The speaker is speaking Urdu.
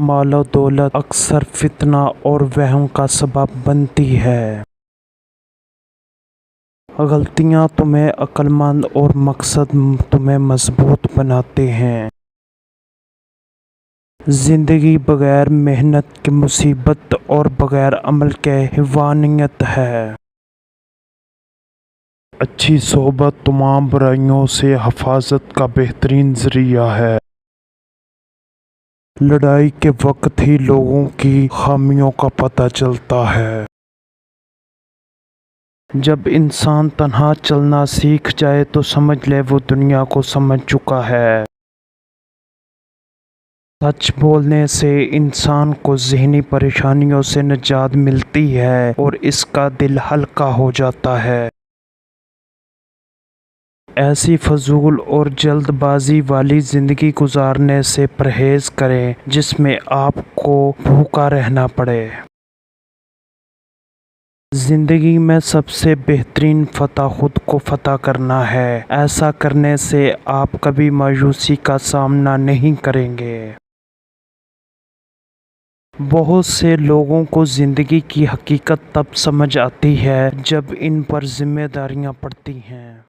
مال و دولت اکثر فتنہ اور وہم کا سبب بنتی ہے۔ غلطیاں تمہیں عقل مند اور مقصد تمہیں مضبوط بناتے ہیں۔ زندگی بغیر محنت کے مصیبت اور بغیر عمل کے حیوانیت ہے۔ اچھی صحبت تمام برائیوں سے حفاظت کا بہترین ذریعہ ہے۔ لڑائی کے وقت ہی لوگوں کی خامیوں کا پتہ چلتا ہے۔ جب انسان تنہا چلنا سیکھ جائے تو سمجھ لے وہ دنیا کو سمجھ چکا ہے۔ سچ بولنے سے انسان کو ذہنی پریشانیوں سے نجات ملتی ہے اور اس کا دل ہلکا ہو جاتا ہے۔ ایسی فضول اور جلد بازی والی زندگی گزارنے سے پرہیز کریں جس میں آپ کو بھوکا رہنا پڑے۔ زندگی میں سب سے بہترین فتح خود کو فتح کرنا ہے۔ ایسا کرنے سے آپ کبھی مایوسی کا سامنا نہیں کریں گے۔ بہت سے لوگوں کو زندگی کی حقیقت تب سمجھ آتی ہے جب ان پر ذمہ داریاں پڑتی ہیں۔